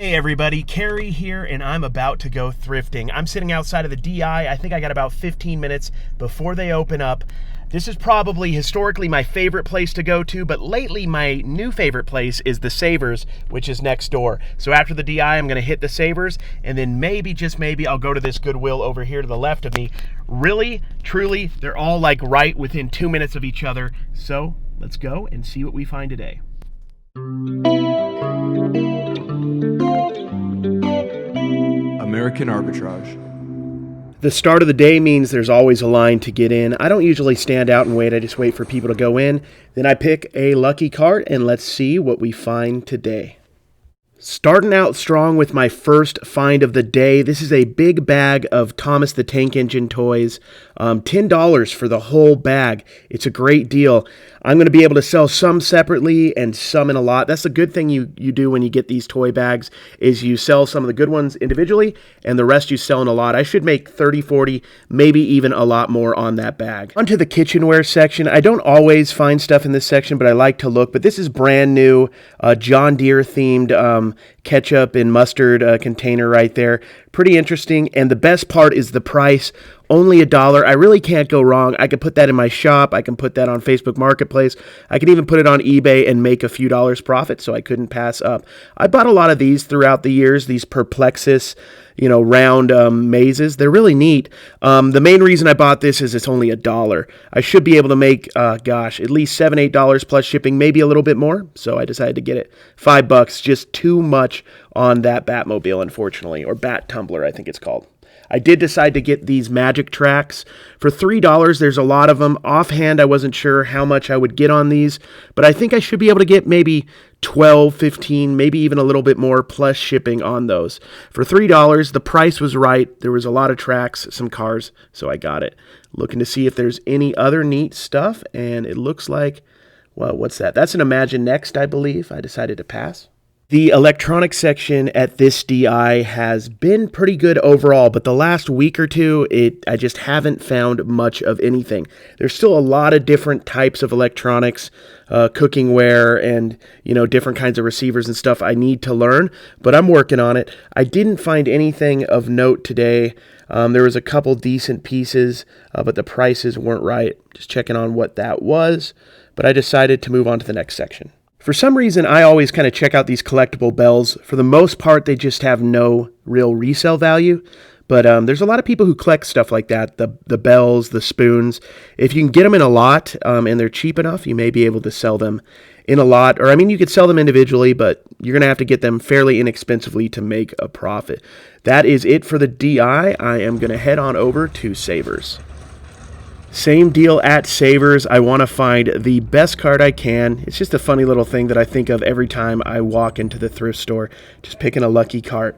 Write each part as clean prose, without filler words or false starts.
Hey everybody, Carrie here, and I'm about to go thrifting. I'm sitting outside of the DI. I think I got about 15 minutes before they open up. This is probably historically my favorite place to go to, but lately my new favorite place is the Savers, which is next door. So after the DI, I'm gonna hit the Savers, and then maybe, just maybe, I'll go to this Goodwill over here to the left of me. Really, truly, they're all like right within 2 minutes of each other. So let's go and see what we find today. American Arbitrage. The start of the day means there's always a line to get in. I don't usually stand out and wait. I just wait for people to go in. Then I pick a lucky cart and let's see what we find today. Starting out strong with my first find of the day. This is a big bag of Thomas the Tank Engine toys. $10 for the whole bag. It's a great deal. I'm going to be able to sell some separately and some in a lot. That's the good thing you do when you get these toy bags, is you sell some of the good ones individually and the rest you sell in a lot. I should make 30, 40, maybe even a lot more on that bag. Onto the kitchenware section. I don't always find stuff in this section, but I like to look. But this is brand new, John Deere themed ketchup and mustard container right there. Pretty interesting. And the best part is the price. Only $1. I really can't go wrong. I could put that in my shop. I can put that on Facebook Marketplace. I can even put it on eBay and make a few dollars profit, so I couldn't pass up. I bought a lot of these throughout the years, these Perplexus, round mazes. They're really neat. The main reason I bought this is it's only $1. I should be able to make, at least $7, $8 plus shipping, maybe a little bit more. So I decided to get it. $5, just too much on that Batmobile, unfortunately, or Bat Tumbler, I think it's called. I did decide to get these magic tracks. For $3, there's a lot of them. Offhand, I wasn't sure how much I would get on these, but I think I should be able to get maybe 12, 15, maybe even a little bit more plus shipping on those. For $3, the price was right. There was a lot of tracks, some cars, so I got it. Looking to see if there's any other neat stuff, and it looks like, well, what's that? That's an Imagine Next, I believe. I decided to pass. The electronics section at this DI has been pretty good overall, but the last week or two, I just haven't found much of anything. There's still a lot of different types of electronics, cookingware, and different kinds of receivers and stuff I need to learn, but I'm working on it. I didn't find anything of note today. There was a couple decent pieces, but the prices weren't right. Just checking on what that was, but I decided to move on to the next section. For some reason, I always kind of check out these collectible bells. For the most part, they just have no real resale value. But there's a lot of people who collect stuff like that, the bells, the spoons. If you can get them in a lot and they're cheap enough, you may be able to sell them in a lot. Or, you could sell them individually, but you're going to have to get them fairly inexpensively to make a profit. That is it for the DI. I am going to head on over to Savers. Same deal at Savers. I want to find the best card I can. It's just a funny little thing that I think of every time I walk into the thrift store, just picking a lucky cart.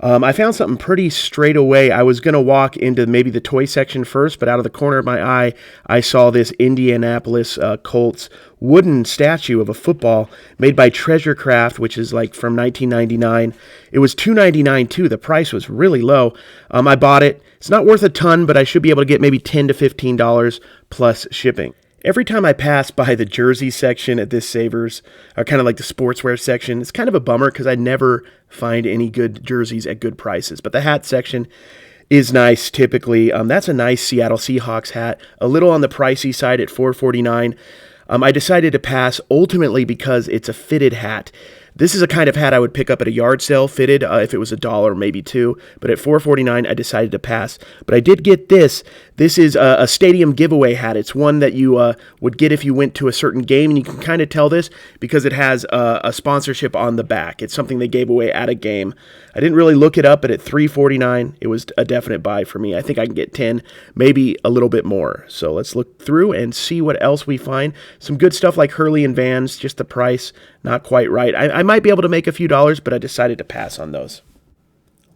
I found something pretty straight away. I was going to walk into maybe the toy section first, but out of the corner of my eye, I saw this Indianapolis Colts wooden statue of a football made by Treasure Craft, which is like from 1999. It was $2.99 too. The price was really low. I bought it. It's not worth a ton, but I should be able to get maybe $10 to $15 plus shipping. Every time I pass by the jersey section at this Savers, or kind of like the sportswear section, it's kind of a bummer because I never find any good jerseys at good prices. But the hat section is nice typically. That's a nice Seattle Seahawks hat, a little on the pricey side at $4.49. I decided to pass ultimately because it's a fitted hat. This is a kind of hat I would pick up at a yard sale fitted if it was $1, maybe $2. But at $4.49, I decided to pass. But I did get this. This is a stadium giveaway hat. It's one that you would get if you went to a certain game. And you can kind of tell this because it has a sponsorship on the back. It's something they gave away at a game. I didn't really look it up, but at $3.49, it was a definite buy for me. I think I can get 10, maybe a little bit more. So let's look through and see what else we find. Some good stuff like Hurley and Vans, just the price, not quite right. I might be able to make a few dollars, but I decided to pass on those.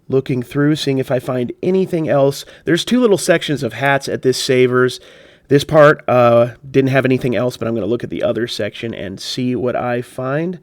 Looking through, seeing if I find anything else. There's two little sections of hats at this Savers. This part didn't have anything else, but I'm going to look at the other section and see what I find.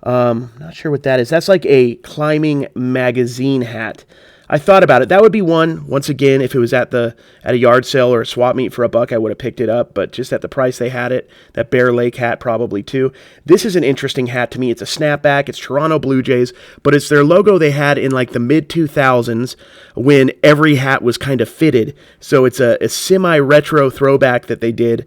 Not sure what that is. That's like a climbing magazine hat. I thought about it. That would be one. Once again, if it was at a yard sale or a swap meet for $1, I would have picked it up. But just at the price they had it, that Bear Lake hat probably too. This is an interesting hat to me. It's a snapback. It's Toronto Blue Jays, but it's their logo they had in like the mid 2000s when every hat was kind of fitted. So it's a semi-retro throwback that they did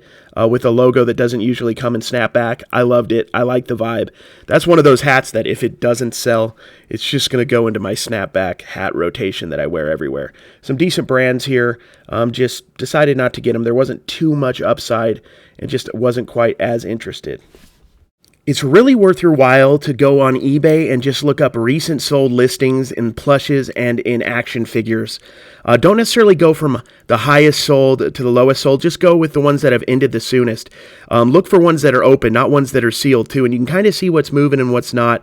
with a logo that doesn't usually come in snapback. I loved it. I like the vibe. That's one of those hats that if it doesn't sell, it's just going to go into my snapback hat rotation that I wear everywhere. Some decent brands here. Just decided not to get them. There wasn't too much upside and just wasn't quite as interested. It's really worth your while to go on eBay and just look up recent sold listings in plushes and in action figures. Don't necessarily go from the highest sold to the lowest sold. Just go with the ones that have ended the soonest. Look for ones that are open, not ones that are sealed too, and you can kind of see what's moving and what's not.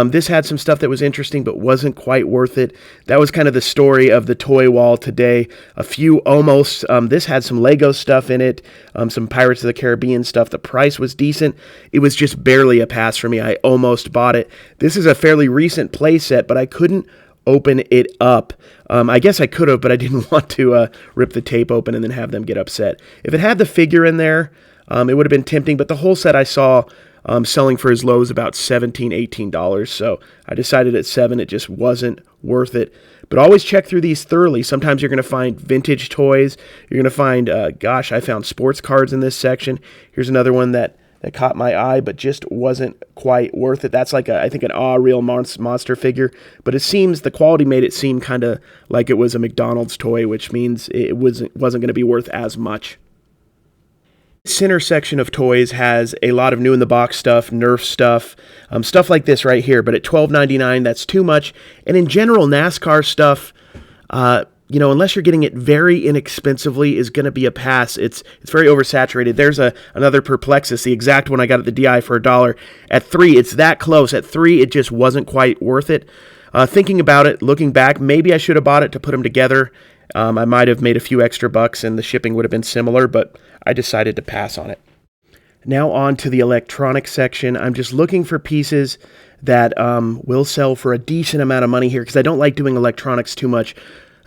This had some stuff that was interesting but wasn't quite worth it. That was kind of the story of the toy wall today. A few almost. This had some Lego stuff in it, some Pirates of the Caribbean stuff. The price was decent. It was just barely a pass for me. I almost bought it. This is a fairly recent play set, but I couldn't open it up. I guess I could have, but I didn't want to rip the tape open and then have them get upset. If it had the figure in there, it would have been tempting, but the whole set I saw selling for as low as about $17, $18. So I decided at $7 it just wasn't worth it. But always check through these thoroughly. Sometimes you're going to find vintage toys. You're going to find, I found sports cards in this section. Here's another one that caught my eye, but just wasn't quite worth it. That's like I think an real monster figure, but it seems the quality made it seem kind of like it was a McDonald's toy, which means it wasn't going to be worth as much. Center section of toys has a lot of new in the box stuff, Nerf stuff, stuff like this right here, but at $12.99, that's too much. And in general, NASCAR stuff, unless you're getting it very inexpensively, is going to be a pass. It's very oversaturated. There's another Perplexus, the exact one I got at the DI for $1. At $3, it's that close. At $3, it just wasn't quite worth it. Thinking about it, looking back, maybe I should have bought it to put them together. I might have made a few extra bucks and the shipping would have been similar, but I decided to pass on it. Now on to the electronics section. I'm just looking for pieces that will sell for a decent amount of money here because I don't like doing electronics too much.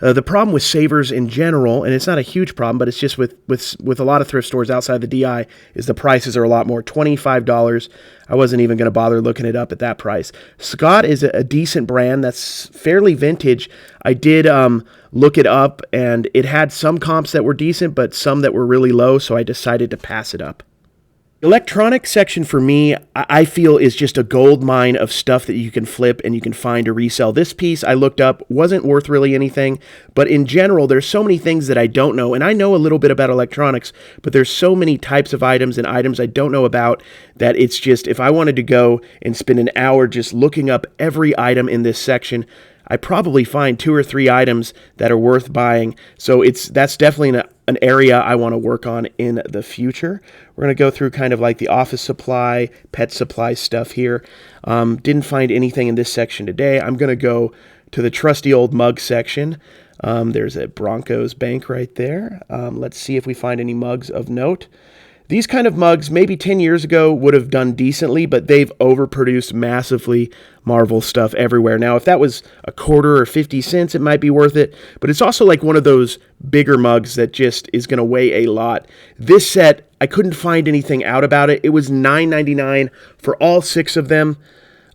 The problem with savers in general, and it's not a huge problem, but it's just with a lot of thrift stores outside the DI, is the prices are a lot more. $25. I wasn't even going to bother looking it up at that price. Scott is a decent brand that's fairly vintage. I did look it up, and it had some comps that were decent, but some that were really low, so I decided to pass it up. Electronics section for me, I feel, is just a gold mine of stuff that you can flip and you can find to resell. This piece I looked up wasn't worth really anything, but in general, there's so many things that I don't know, and I know a little bit about electronics, but there's so many types of items and items I don't know about that it's just, if I wanted to go and spend an hour just looking up every item in this section, I probably find 2 or 3 items that are worth buying. So that's definitely an area I want to work on in the future. We're going to go through kind of like the office supply, pet supply stuff here. Didn't find anything in this section today. I'm going to go to the trusty old mug section. There's a Broncos bank right there. Let's see if we find any mugs of note. These kind of mugs, maybe 10 years ago, would have done decently, but they've overproduced massively. Marvel stuff everywhere. Now, if that was a quarter or 50 cents, it might be worth it, but it's also like one of those bigger mugs that just is going to weigh a lot. This set, I couldn't find anything out about it. It was $9.99 for all 6 of them.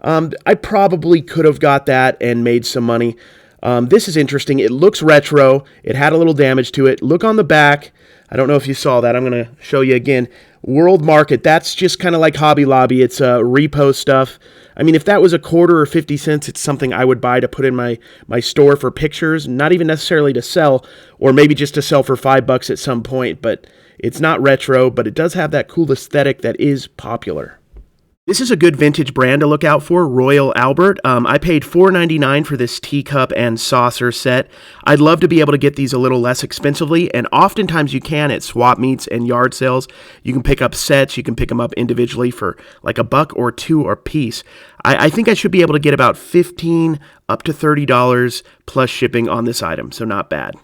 I probably could have got that and made some money. This is interesting. It looks retro. It had a little damage to it. Look on the back. I don't know if you saw that. I'm going to show you again. World Market. That's just kind of like Hobby Lobby. It's repo stuff. I mean, if that was a quarter or 50 cents, it's something I would buy to put in my store for pictures, not even necessarily to sell, or maybe just to sell for $5 at some point. But it's not retro, but it does have that cool aesthetic that is popular. This is a good vintage brand to look out for, Royal Albert. I paid $4.99 for this teacup and saucer set. I'd love to be able to get these a little less expensively, and oftentimes you can at swap meets and yard sales. You can pick up sets, you can pick them up individually for like $1 or $2 a piece. I think I should be able to get about $15 up to $30 plus shipping on this item, so not bad.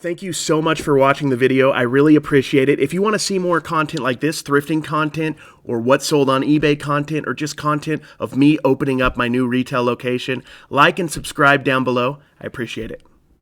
Thank you so much for watching the video. I really appreciate it. If you want to see more content like this, thrifting content, or what's sold on eBay content, or just content of me opening up my new retail location, like and subscribe down below. I appreciate it.